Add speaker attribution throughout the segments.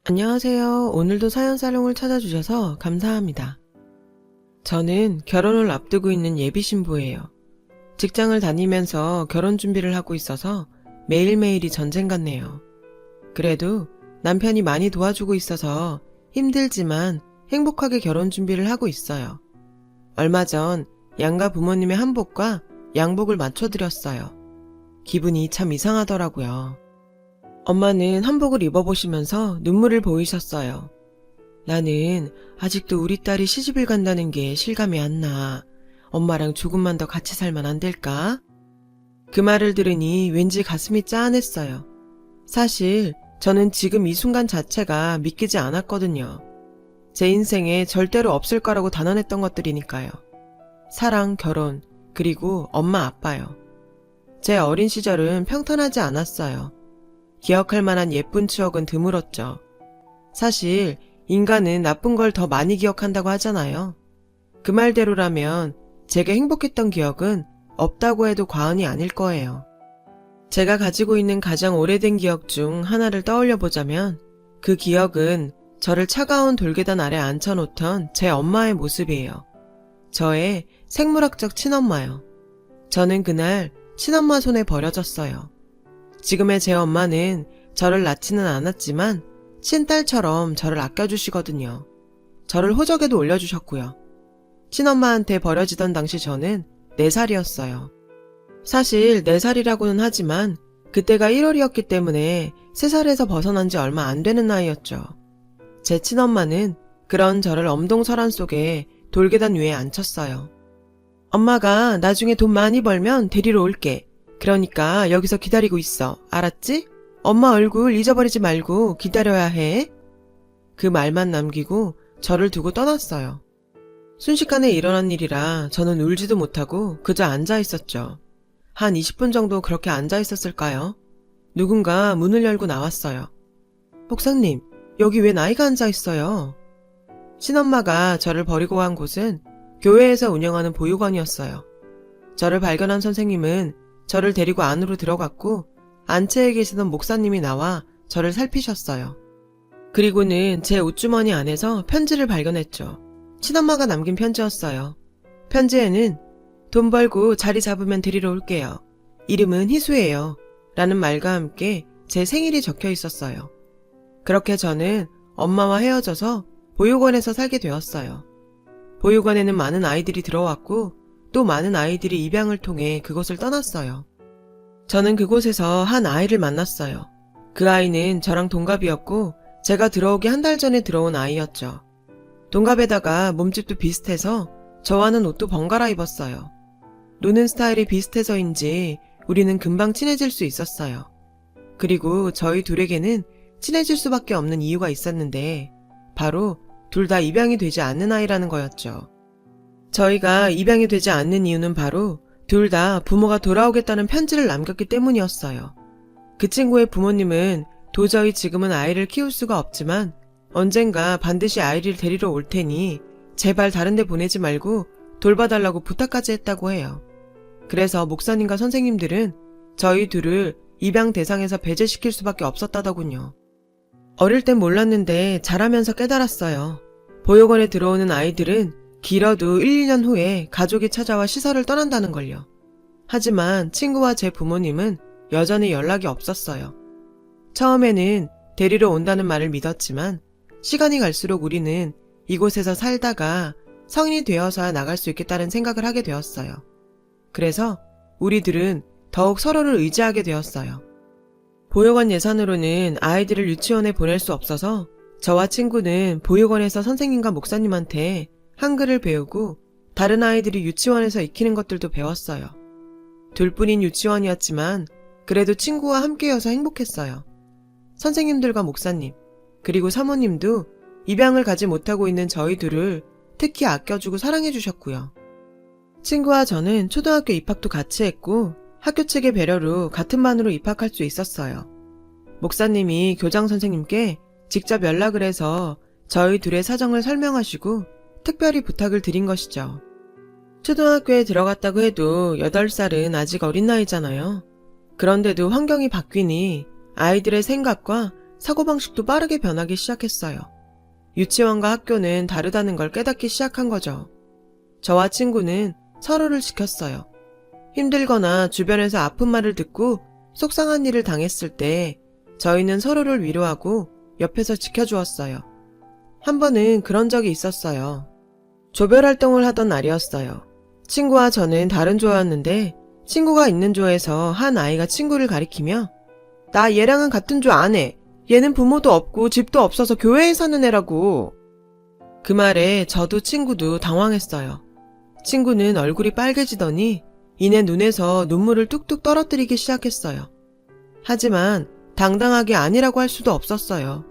Speaker 1: 안녕하세요. 오늘도 사연사롱을 찾아주셔서 감사합니다. 저는 결혼을 앞두고 있는 예비 신부예요. 직장을 다니면서 결혼 준비를 하고 있어서 매일매일이 전쟁 같네요. 그래도 남편이 많이 도와주고 있어서 힘들지만 행복하게 결혼 준비를 하고 있어요. 얼마 전 양가 부모님의 한복과 양복을 맞춰드렸어요. 기분이 참 이상하더라고요. 엄마는 한복을 입어보시면서 눈물을 보이셨어요. 나는 아직도 우리 딸이 시집을 간다는 게 실감이 안 나. 엄마랑 조금만 더 같이 살면 안 될까? 그 말을 들으니 왠지 가슴이 짠했어요. 사실 저는 지금 이 순간 자체가 믿기지 않았거든요. 제 인생에 절대로 없을 거라고 단언했던 것들이니까요. 사랑, 결혼, 그리고 엄마, 아빠요. 제 어린 시절은 평탄하지 않았어요. 기억할 만한 예쁜 추억은 드물었죠. 사실 인간은 나쁜 걸 더 많이 기억한다고 하잖아요. 그 말대로라면 제가 행복했던 기억은 없다고 해도 과언이 아닐 거예요. 제가 가지고 있는 가장 오래된 기억 중 하나를 떠올려 보자면 그 기억은 저를 차가운 돌계단 아래 앉혀놓던 제 엄마의 모습이에요. 저의 생물학적 친엄마요. 저는 그날 친엄마 손에 버려졌어요. 지금의 제 엄마는 저를 낳지는 않았지만 친딸처럼 저를 아껴주시거든요. 저를 호적에도 올려주셨고요. 친엄마한테 버려지던 당시 저는 4살이었어요. 사실 4살이라고는 하지만 그때가 1월이었기 때문에 3살에서 벗어난 지 얼마 안 되는 나이였죠. 제 친엄마는 그런 저를 엄동설한 속에 돌계단 위에 앉혔어요. 엄마가 나중에 돈 많이 벌면 데리러 올게. 그러니까 여기서 기다리고 있어. 알았지? 엄마 얼굴 잊어버리지 말고 기다려야 해. 그 말만 남기고 저를 두고 떠났어요. 순식간에 일어난 일이라 저는 울지도 못하고 그저 앉아 있었죠. 한 20분 정도 그렇게 앉아 있었을까요? 누군가 문을 열고 나왔어요. 목사님, 여기 왜 나이가 앉아 있어요? 친엄마가 저를 버리고 간 곳은 교회에서 운영하는 보육원이었어요. 저를 발견한 선생님은 저를 데리고 안으로 들어갔고 안채에 계시던 목사님이 나와 저를 살피셨어요. 그리고는 제 옷주머니 안에서 편지를 발견했죠. 친엄마가 남긴 편지였어요. 편지에는 돈 벌고 자리 잡으면 데리러 올게요. 이름은 희수예요. 라는 말과 함께 제 생일이 적혀 있었어요. 그렇게 저는 엄마와 헤어져서 보육원에서 살게 되었어요. 보육원에는 많은 아이들이 들어왔고 또 많은 아이들이 입양을 통해 그곳을 떠났어요. 저는 그곳에서 한 아이를 만났어요. 그 아이는 저랑 동갑이었고 제가 들어오기 한 달 전에 들어온 아이였죠. 동갑에다가 몸집도 비슷해서 저와는 옷도 번갈아 입었어요. 노는 스타일이 비슷해서인지 우리는 금방 친해질 수 있었어요. 그리고 저희 둘에게는 친해질 수밖에 없는 이유가 있었는데 바로 둘 다 입양이 되지 않는 아이라는 거였죠. 저희가 입양이 되지 않는 이유는 바로 둘 다 부모가 돌아오겠다는 편지를 남겼기 때문이었어요. 그 친구의 부모님은 도저히 지금은 아이를 키울 수가 없지만 언젠가 반드시 아이를 데리러 올 테니 제발 다른 데 보내지 말고 돌봐달라고 부탁까지 했다고 해요. 그래서 목사님과 선생님들은 저희 둘을 입양 대상에서 배제시킬 수밖에 없었다더군요. 어릴 땐 몰랐는데 자라면서 깨달았어요. 보육원에 들어오는 아이들은 길어도 1, 2년 후에 가족이 찾아와 시설을 떠난다는 걸요. 하지만 친구와 제 부모님은 여전히 연락이 없었어요. 처음에는 데리러 온다는 말을 믿었지만 시간이 갈수록 우리는 이곳에서 살다가 성인이 되어서야 나갈 수 있겠다는 생각을 하게 되었어요. 그래서 우리들은 더욱 서로를 의지하게 되었어요. 보육원 예산으로는 아이들을 유치원에 보낼 수 없어서 저와 친구는 보육원에서 선생님과 목사님한테 한글을 배우고 다른 아이들이 유치원에서 익히는 것들도 배웠어요. 둘뿐인 유치원이었지만 그래도 친구와 함께여서 행복했어요. 선생님들과 목사님, 그리고 사모님도 입양을 가지 못하고 있는 저희 둘을 특히 아껴주고 사랑해 주셨고요. 친구와 저는 초등학교 입학도 같이 했고 학교 측의 배려로 같은 반으로 입학할 수 있었어요. 목사님이 교장 선생님께 직접 연락을 해서 저희 둘의 사정을 설명하시고 특별히 부탁을 드린 것이죠. 초등학교에 들어갔다고 해도 8살은 아직 어린 나이잖아요. 그런데도 환경이 바뀌니 아이들의 생각과 사고방식도 빠르게 변하기 시작했어요. 유치원과 학교는 다르다는 걸 깨닫기 시작한 거죠. 저와 친구는 서로를 지켰어요. 힘들거나 주변에서 아픈 말을 듣고 속상한 일을 당했을 때 저희는 서로를 위로하고 옆에서 지켜주었어요. 한 번은 그런 적이 있었어요. 조별 활동을 하던 날이었어요. 친구와 저는 다른 조였는데 친구가 있는 조에서 한 아이가 친구를 가리키며 나 얘랑은 같은 조 안 해. 얘는 부모도 없고 집도 없어서 교회에 사는 애라고. 그 말에 저도 친구도 당황했어요. 친구는 얼굴이 빨개지더니 이내 눈에서 눈물을 뚝뚝 떨어뜨리기 시작했어요. 하지만 당당하게 아니라고 할 수도 없었어요.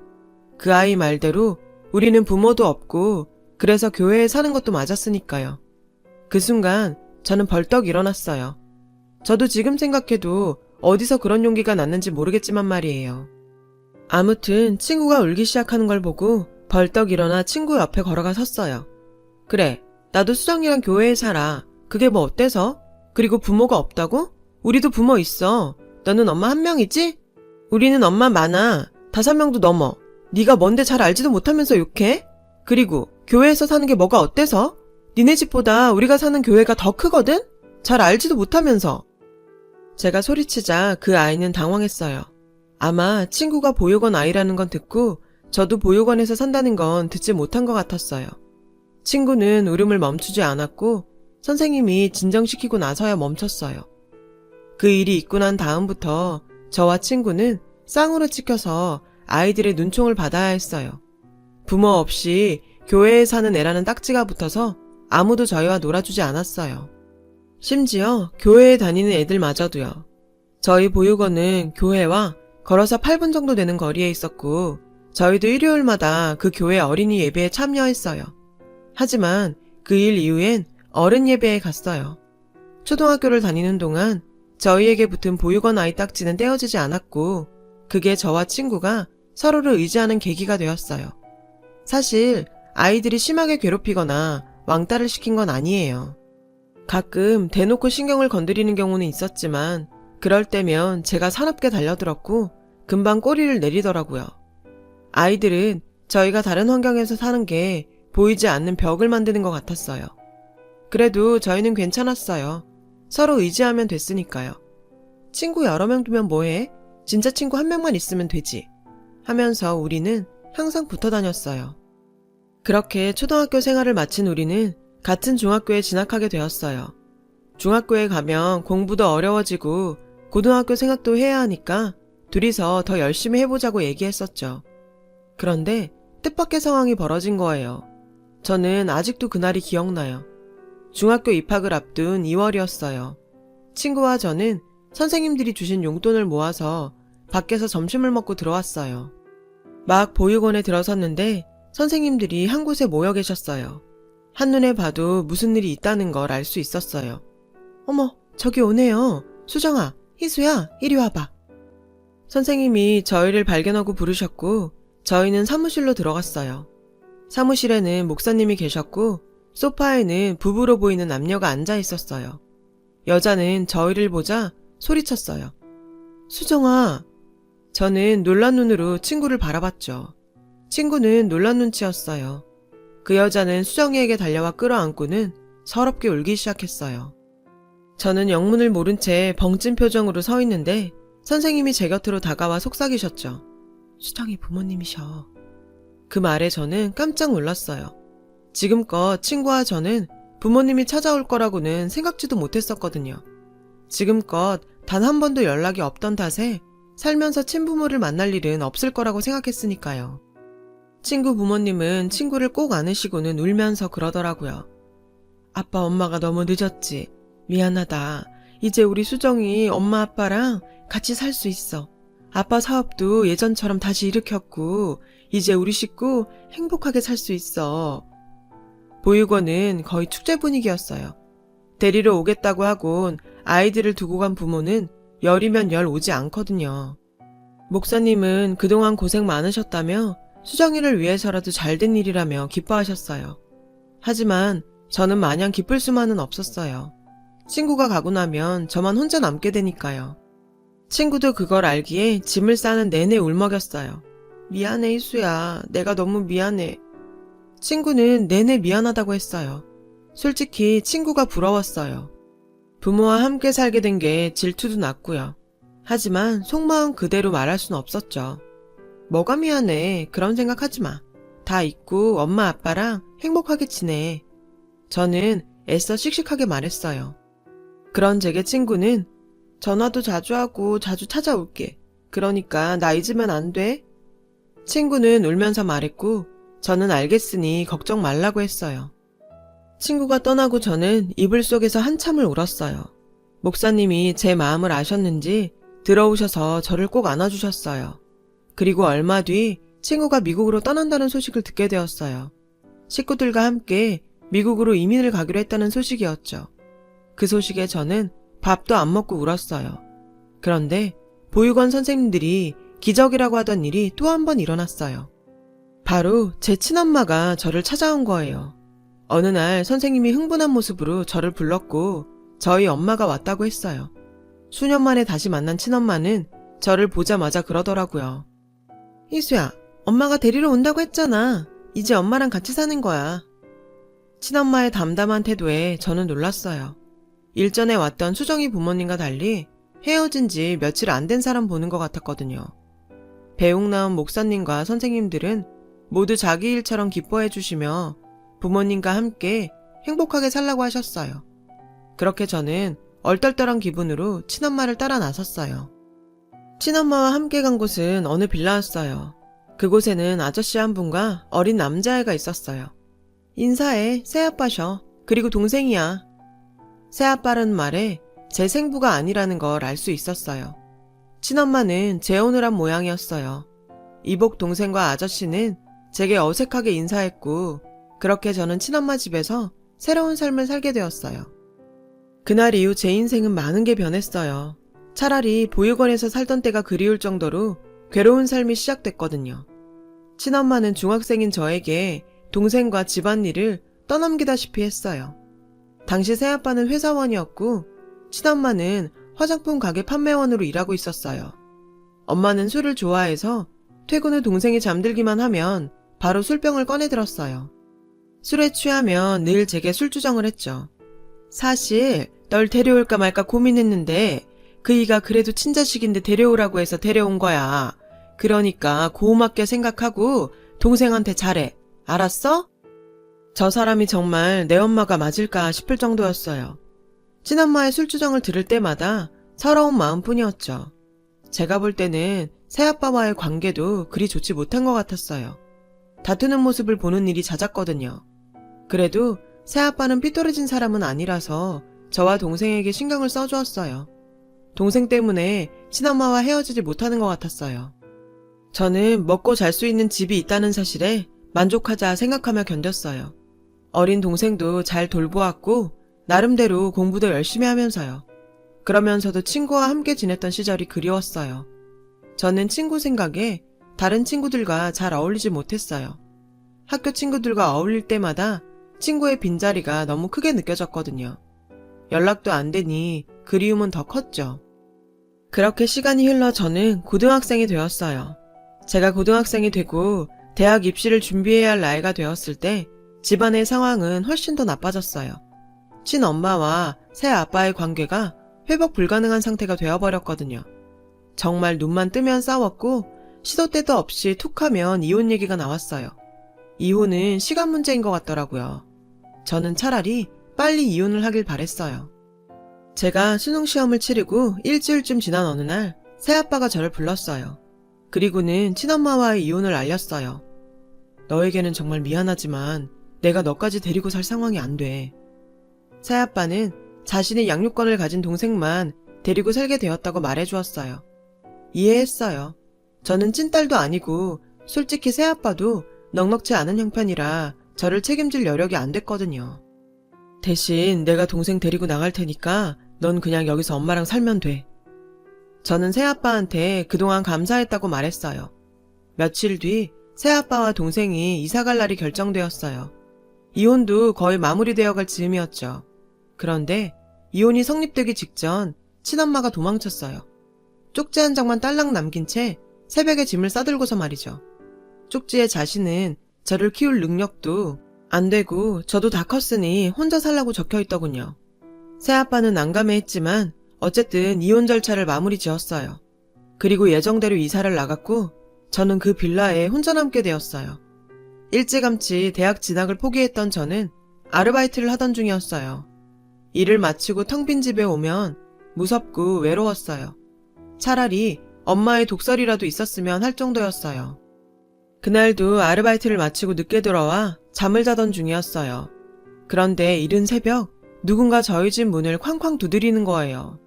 Speaker 1: 그 아이 말대로 우리는 부모도 없고 그래서 교회에 사는 것도 맞았으니까요. 그 순간 저는 벌떡 일어났어요. 저도 지금 생각해도 어디서 그런 용기가 났는지 모르겠지만 말이에요. 아무튼 친구가 울기 시작하는 걸 보고 벌떡 일어나 친구 옆에 걸어가 섰어요. 그래, 나도 수정이랑 교회에 살아. 그게 뭐 어때서? 그리고 부모가 없다고? 우리도 부모 있어. 너는 엄마 한 명이지? 우리는 엄마 많아. 5명도 넘어. 네가 뭔데 잘 알지도 못하면서 욕해? 그리고 교회에서 사는 게 뭐가 어때서? 니네 집보다 우리가 사는 교회가 더 크거든? 잘 알지도 못하면서. 제가 소리치자 그 아이는 당황했어요. 아마 친구가 보육원 아이라는 건 듣고 저도 보육원에서 산다는 건 듣지 못한 것 같았어요. 친구는 울음을 멈추지 않았고 선생님이 진정시키고 나서야 멈췄어요. 그 일이 있고 난 다음부터 저와 친구는 쌍으로 찍혀서 아이들의 눈총을 받아야 했어요. 부모 없이 교회에 사는 애라는 딱지가 붙어서 아무도 저희와 놀아주지 않았어요. 심지어 교회에 다니는 애들마저도요. 저희 보육원은 교회와 걸어서 8분 정도 되는 거리에 있었고 저희도 일요일마다 그 교회 어린이 예배에 참여했어요. 하지만 그 일 이후엔 어른 예배에 갔어요. 초등학교를 다니는 동안 저희에게 붙은 보육원 아이 딱지는 떼어지지 않았고 그게 저와 친구가 서로를 의지하는 계기가 되었어요. 사실 아이들이 심하게 괴롭히거나 왕따를 시킨 건 아니에요. 가끔 대놓고 신경을 건드리는 경우는 있었지만 그럴 때면 제가 사납게 달려들었고 금방 꼬리를 내리더라고요. 아이들은 저희가 다른 환경에서 사는 게 보이지 않는 벽을 만드는 것 같았어요. 그래도 저희는 괜찮았어요. 서로 의지하면 됐으니까요. 친구 여러 명 두면 뭐해? 진짜 친구 한 명만 있으면 되지. 하면서 우리는 항상 붙어 다녔어요. 그렇게 초등학교 생활을 마친 우리는 같은 중학교에 진학하게 되었어요. 중학교에 가면 공부도 어려워지고 고등학교 생각도 해야 하니까 둘이서 더 열심히 해보자고 얘기했었죠. 그런데 뜻밖의 상황이 벌어진 거예요. 저는 아직도 그날이 기억나요. 중학교 입학을 앞둔 2월이었어요. 친구와 저는 선생님들이 주신 용돈을 모아서 밖에서 점심을 먹고 들어왔어요. 막 보육원에 들어섰는데 선생님들이 한 곳에 모여 계셨어요. 한눈에 봐도 무슨 일이 있다는 걸 알 수 있었어요. 어머, 저기 오네요. 수정아, 희수야, 이리 와봐. 선생님이 저희를 발견하고 부르셨고 저희는 사무실로 들어갔어요. 사무실에는 목사님이 계셨고 소파에는 부부로 보이는 남녀가 앉아 있었어요. 여자는 저희를 보자 소리쳤어요. 수정아. 저는 놀란 눈으로 친구를 바라봤죠. 친구는 놀란 눈치였어요. 그 여자는 수정이에게 달려와 끌어안고는 서럽게 울기 시작했어요. 저는 영문을 모른 채 벙찐 표정으로 서 있는데 선생님이 제 곁으로 다가와 속삭이셨죠. 수정이 부모님이셔. 그 말에 저는 깜짝 놀랐어요. 지금껏 친구와 저는 부모님이 찾아올 거라고는 생각지도 못했었거든요. 지금껏 단 한 번도 연락이 없던 탓에 살면서 친부모를 만날 일은 없을 거라고 생각했으니까요. 친구 부모님은 친구를 꼭 안으시고는 울면서 그러더라고요. 아빠 엄마가 너무 늦었지. 미안하다. 이제 우리 수정이 엄마 아빠랑 같이 살 수 있어. 아빠 사업도 예전처럼 다시 일으켰고 이제 우리 식구 행복하게 살 수 있어. 보육원은 거의 축제 분위기였어요. 데리러 오겠다고 하곤 아이들을 두고 간 부모는 열이면 열 오지 않거든요. 목사님은 그동안 고생 많으셨다며 수정이를 위해서라도 잘된 일이라며 기뻐하셨어요. 하지만 저는 마냥 기쁠 수만은 없었어요. 친구가 가고 나면 저만 혼자 남게 되니까요. 친구도 그걸 알기에 짐을 싸는 내내 울먹였어요. 미안해, 희수야. 내가 너무 미안해. 친구는 내내 미안하다고 했어요. 솔직히 친구가 부러웠어요. 부모와 함께 살게 된 게 질투도 났고요. 하지만 속마음 그대로 말할 순 없었죠. 뭐가 미안해. 그런 생각하지 마. 다 잊고 엄마 아빠랑 행복하게 지내. 저는 애써 씩씩하게 말했어요. 그런 제게 친구는 전화도 자주 하고 자주 찾아올게. 그러니까 나 잊으면 안 돼? 친구는 울면서 말했고 저는 알겠으니 걱정 말라고 했어요. 친구가 떠나고 저는 이불 속에서 한참을 울었어요. 목사님이 제 마음을 아셨는지 들어오셔서 저를 꼭 안아주셨어요. 그리고 얼마 뒤 친구가 미국으로 떠난다는 소식을 듣게 되었어요. 식구들과 함께 미국으로 이민을 가기로 했다는 소식이었죠. 그 소식에 저는 밥도 안 먹고 울었어요. 그런데 보육원 선생님들이 기적이라고 하던 일이 또 한 번 일어났어요. 바로 제 친엄마가 저를 찾아온 거예요. 어느 날 선생님이 흥분한 모습으로 저를 불렀고 저희 엄마가 왔다고 했어요. 수년 만에 다시 만난 친엄마는 저를 보자마자 그러더라고요. 희수야, 엄마가 데리러 온다고 했잖아. 이제 엄마랑 같이 사는 거야. 친엄마의 담담한 태도에 저는 놀랐어요. 일전에 왔던 수정이 부모님과 달리 헤어진 지 며칠 안 된 사람 보는 것 같았거든요. 배웅 나온 목사님과 선생님들은 모두 자기 일처럼 기뻐해 주시며 부모님과 함께 행복하게 살라고 하셨어요. 그렇게 저는 얼떨떨한 기분으로 친엄마를 따라 나섰어요. 친엄마와 함께 간 곳은 어느 빌라였어요. 그곳에는 아저씨 한 분과 어린 남자애가 있었어요. 인사해, 새아빠셔. 그리고 동생이야. 새아빠라는 말에 제 생부가 아니라는 걸 알 수 있었어요. 친엄마는 재혼을 한 모양이었어요. 이복 동생과 아저씨는 제게 어색하게 인사했고 그렇게 저는 친엄마 집에서 새로운 삶을 살게 되었어요. 그날 이후 제 인생은 많은 게 변했어요. 차라리 보육원에서 살던 때가 그리울 정도로 괴로운 삶이 시작됐거든요. 친엄마는 중학생인 저에게 동생과 집안일을 떠넘기다시피 했어요. 당시 새아빠는 회사원이었고 친엄마는 화장품 가게 판매원으로 일하고 있었어요. 엄마는 술을 좋아해서 퇴근 후 동생이 잠들기만 하면 바로 술병을 꺼내들었어요. 술에 취하면 늘 제게 술주정을 했죠. 사실 널 데려올까 말까 고민했는데 그이가 그래도 친자식인데 데려오라고 해서 데려온 거야. 그러니까 고맙게 생각하고 동생한테 잘해. 알았어? 저 사람이 정말 내 엄마가 맞을까 싶을 정도였어요. 친엄마의 술주정을 들을 때마다 서러운 마음뿐이었죠. 제가 볼 때는 새아빠와의 관계도 그리 좋지 못한 것 같았어요. 다투는 모습을 보는 일이 잦았거든요. 그래도 새아빠는 삐뚤어진 사람은 아니라서 저와 동생에게 신경을 써주었어요. 동생 때문에 친엄마와 헤어지지 못하는 것 같았어요. 저는 먹고 잘 수 있는 집이 있다는 사실에 만족하자 생각하며 견뎠어요. 어린 동생도 잘 돌보았고 나름대로 공부도 열심히 하면서요. 그러면서도 친구와 함께 지냈던 시절이 그리웠어요. 저는 친구 생각에 다른 친구들과 잘 어울리지 못했어요. 학교 친구들과 어울릴 때마다 친구의 빈자리가 너무 크게 느껴졌거든요. 연락도 안 되니 그리움은 더 컸죠. 그렇게 시간이 흘러 저는 고등학생이 되었어요. 제가 고등학생이 되고 대학 입시를 준비해야 할 나이가 되었을 때 집안의 상황은 훨씬 더 나빠졌어요. 친엄마와 새아빠의 관계가 회복 불가능한 상태가 되어버렸거든요. 정말 눈만 뜨면 싸웠고 시도 때도 없이 툭하면 이혼 얘기가 나왔어요. 이혼은 시간 문제인 것 같더라고요. 저는 차라리 빨리 이혼을 하길 바랬어요. 제가 수능시험을 치르고 일주일쯤 지난 어느 날 새아빠가 저를 불렀어요. 그리고는 친엄마와의 이혼을 알렸어요. 너에게는 정말 미안하지만 내가 너까지 데리고 살 상황이 안 돼. 새아빠는 자신의 양육권을 가진 동생만 데리고 살게 되었다고 말해주었어요. 이해했어요. 저는 찐딸도 아니고 솔직히 새아빠도 넉넉지 않은 형편이라 저를 책임질 여력이 안 됐거든요. 대신 내가 동생 데리고 나갈 테니까 넌 그냥 여기서 엄마랑 살면 돼. 저는 새아빠한테 그동안 감사했다고 말했어요. 며칠 뒤 새아빠와 동생이 이사갈 날이 결정되었어요. 이혼도 거의 마무리되어 갈 즈음이었죠. 그런데 이혼이 성립되기 직전 친엄마가 도망쳤어요. 쪽지 한 장만 딸랑 남긴 채 새벽에 짐을 싸들고서 말이죠. 쪽지에 자신은 저를 키울 능력도 안 되고 저도 다 컸으니 혼자 살라고 적혀 있더군요. 새아빠는 난감해했지만 어쨌든 이혼 절차를 마무리 지었어요. 그리고 예정대로 이사를 나갔고 저는 그 빌라에 혼자 남게 되었어요. 일찌감치 대학 진학을 포기했던 저는 아르바이트를 하던 중이었어요. 일을 마치고 텅 빈 집에 오면 무섭고 외로웠어요. 차라리 엄마의 독설이라도 있었으면 할 정도였어요. 그날도 아르바이트를 마치고 늦게 돌아와 잠을 자던 중이었어요. 그런데 이른 새벽 누군가 저희 집 문을 쾅쾅 두드리는 거예요.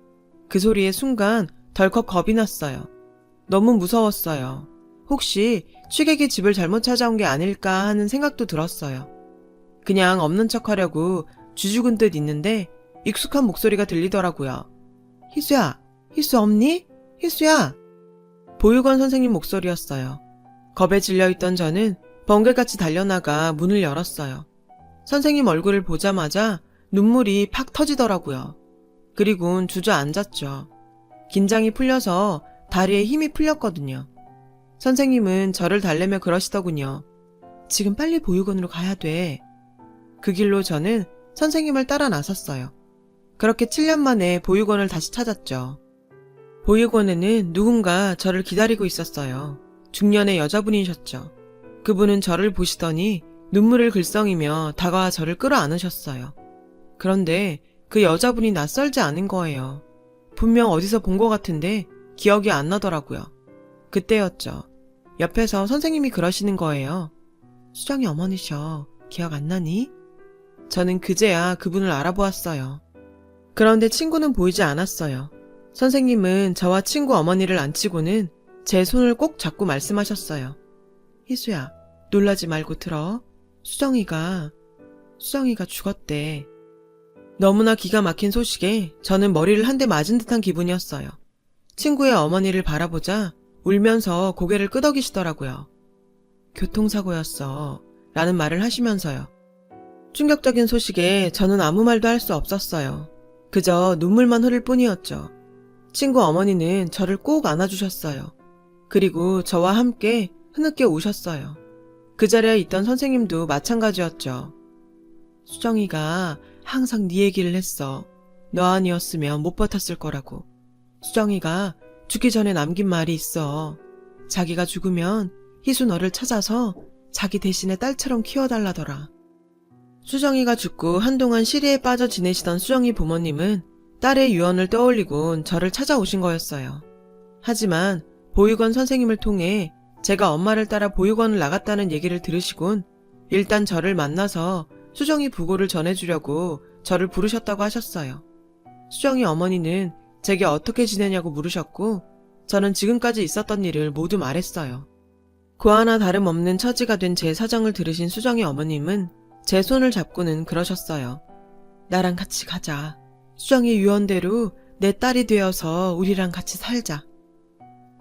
Speaker 1: 그 소리에 순간 덜컥 겁이 났어요. 너무 무서웠어요. 혹시 취객이 집을 잘못 찾아온 게 아닐까 하는 생각도 들었어요. 그냥 없는 척 하려고 쥐죽은 듯 있는데 익숙한 목소리가 들리더라고요. 희수야, 희수 없니? 희수야! 보육원 선생님 목소리였어요. 겁에 질려있던 저는 번개같이 달려나가 문을 열었어요. 선생님 얼굴을 보자마자 눈물이 팍 터지더라고요. 그리곤 주저앉았죠. 긴장이 풀려서 다리에 힘이 풀렸거든요. 선생님은 저를 달래며 그러시더군요. 지금 빨리 보육원으로 가야 돼. 그 길로 저는 선생님을 따라 나섰어요. 그렇게 7년 만에 보육원을 다시 찾았죠. 보육원에는 누군가 저를 기다리고 있었어요. 중년의 여자분이셨죠. 그분은 저를 보시더니 눈물을 글썽이며 다가와 저를 끌어안으셨어요. 그런데 그 여자분이 낯설지 않은 거예요. 분명 어디서 본 것 같은데 기억이 안 나더라고요. 그때였죠. 옆에서 선생님이 그러시는 거예요. 수정이 어머니셔. 기억 안 나니? 저는 그제야 그분을 알아보았어요. 그런데 친구는 보이지 않았어요. 선생님은 저와 친구 어머니를 앉히고는 제 손을 꼭 잡고 말씀하셨어요. 희수야, 놀라지 말고 들어. 수정이가 죽었대. 너무나 기가 막힌 소식에 저는 머리를 한 대 맞은 듯한 기분이었어요. 친구의 어머니를 바라보자 울면서 고개를 끄덕이시더라고요. 교통사고였어. 라는 말을 하시면서요. 충격적인 소식에 저는 아무 말도 할 수 없었어요. 그저 눈물만 흐를 뿐이었죠. 친구 어머니는 저를 꼭 안아주셨어요. 그리고 저와 함께 흐느껴 우셨어요. 그 자리에 있던 선생님도 마찬가지였죠. 수정이가 항상 네 얘기를 했어. 너 아니었으면 못 버텼을 거라고. 수정이가 죽기 전에 남긴 말이 있어. 자기가 죽으면 희수 너를 찾아서 자기 대신에 딸처럼 키워달라더라. 수정이가 죽고 한동안 시리에 빠져 지내시던 수정이 부모님은 딸의 유언을 떠올리곤 저를 찾아오신 거였어요. 하지만 보육원 선생님을 통해 제가 엄마를 따라 보육원을 나갔다는 얘기를 들으시곤 일단 저를 만나서 수정이 부고를 전해주려고 저를 부르셨다고 하셨어요. 수정이 어머니는 제게 어떻게 지내냐고 물으셨고 저는 지금까지 있었던 일을 모두 말했어요. 고아나 다름없는 처지가 된 제 사정을 들으신 수정이 어머님은 제 손을 잡고는 그러셨어요. 나랑 같이 가자. 수정이 유언대로 내 딸이 되어서 우리랑 같이 살자.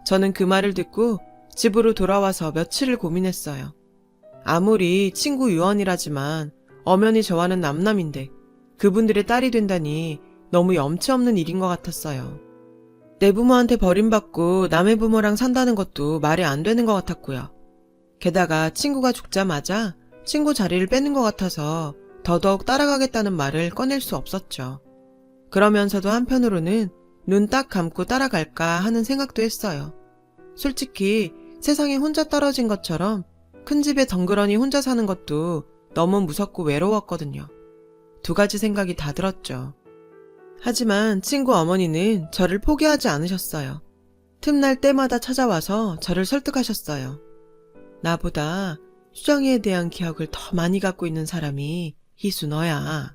Speaker 1: 저는 그 말을 듣고 집으로 돌아와서 며칠을 고민했어요. 아무리 친구 유언이라지만 엄연히 저와는 남남인데 그분들의 딸이 된다니 너무 염치 없는 일인 것 같았어요. 내 부모한테 버림받고 남의 부모랑 산다는 것도 말이 안 되는 것 같았고요. 게다가 친구가 죽자마자 친구 자리를 빼는 것 같아서 더더욱 따라가겠다는 말을 꺼낼 수 없었죠. 그러면서도 한편으로는 눈 딱 감고 따라갈까 하는 생각도 했어요. 솔직히 세상에 혼자 떨어진 것처럼 큰 집에 덩그러니 혼자 사는 것도 너무 무섭고 외로웠거든요. 두 가지 생각이 다 들었죠. 하지만 친구 어머니는 저를 포기하지 않으셨어요. 틈날 때마다 찾아와서 저를 설득하셨어요. 나보다 수정이에 대한 기억을 더 많이 갖고 있는 사람이 희수 너야.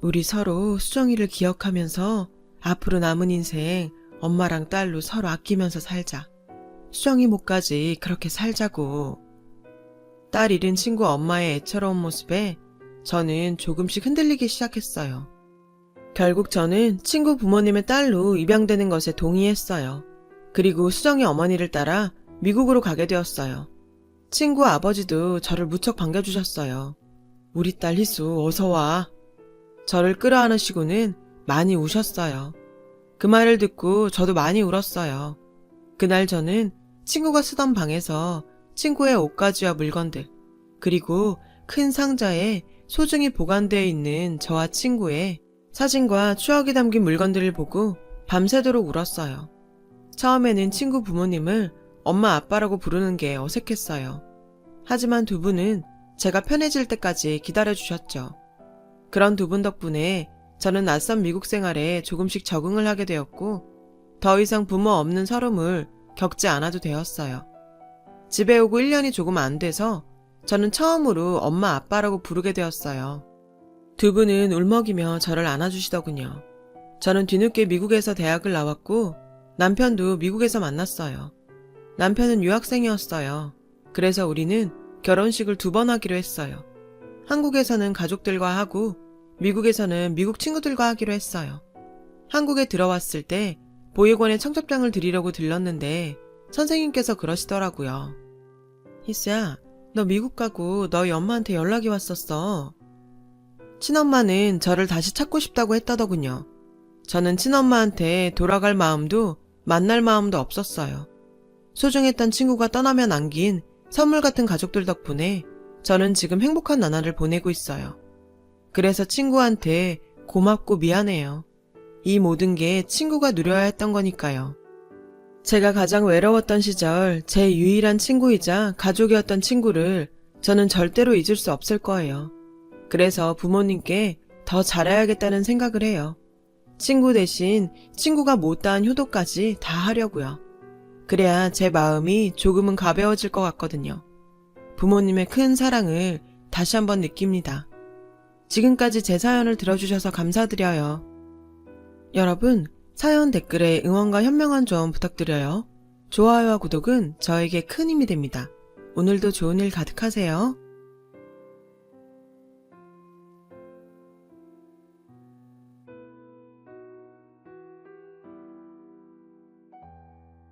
Speaker 1: 우리 서로 수정이를 기억하면서 앞으로 남은 인생 엄마랑 딸로 서로 아끼면서 살자. 수정이 목까지 그렇게 살자고. 딸 잃은 친구 엄마의 애처로운 모습에 저는 조금씩 흔들리기 시작했어요. 결국 저는 친구 부모님의 딸로 입양되는 것에 동의했어요. 그리고 수정이 어머니를 따라 미국으로 가게 되었어요. 친구 아버지도 저를 무척 반겨주셨어요. 우리 딸 희수 어서 와. 저를 끌어안으시고는 많이 우셨어요. 그 말을 듣고 저도 많이 울었어요. 그날 저는 친구가 쓰던 방에서 친구의 옷가지와 물건들, 그리고 큰 상자에 소중히 보관되어 있는 저와 친구의 사진과 추억이 담긴 물건들을 보고 밤새도록 울었어요. 처음에는 친구 부모님을 엄마 아빠라고 부르는 게 어색했어요. 하지만 두 분은 제가 편해질 때까지 기다려주셨죠. 그런 두 분 덕분에 저는 낯선 미국 생활에 조금씩 적응을 하게 되었고 더 이상 부모 없는 서름을 겪지 않아도 되었어요. 집에 오고 1년이 조금 안 돼서 저는 처음으로 엄마 아빠라고 부르게 되었어요. 두 분은 울먹이며 저를 안아주시더군요. 저는 뒤늦게 미국에서 대학을 나왔고 남편도 미국에서 만났어요. 남편은 유학생이었어요. 그래서 우리는 결혼식을 2번 하기로 했어요. 한국에서는 가족들과 하고 미국에서는 미국 친구들과 하기로 했어요. 한국에 들어왔을 때 보육원에 청첩장을 드리려고 들렀는데 선생님께서 그러시더라고요. 희수야, 너 미국 가고 너희 엄마한테 연락이 왔었어. 친엄마는 저를 다시 찾고 싶다고 했다더군요. 저는 친엄마한테 돌아갈 마음도 만날 마음도 없었어요. 소중했던 친구가 떠나며 남긴 선물 같은 가족들 덕분에 저는 지금 행복한 나날을 보내고 있어요. 그래서 친구한테 고맙고 미안해요. 이 모든 게 친구가 누려야 했던 거니까요. 제가 가장 외로웠던 시절 제 유일한 친구이자 가족이었던 친구를 저는 절대로 잊을 수 없을 거예요. 그래서 부모님께 더 잘해야겠다는 생각을 해요. 친구 대신 친구가 못다한 효도까지 다 하려고요. 그래야 제 마음이 조금은 가벼워질 것 같거든요. 부모님의 큰 사랑을 다시 한번 느낍니다. 지금까지 제 사연을 들어주셔서 감사드려요. 여러분, 사연 댓글에 응원과 현명한 조언 부탁드려요. 좋아요와 구독은 저에게 큰 힘이 됩니다. 오늘도 좋은 일 가득하세요.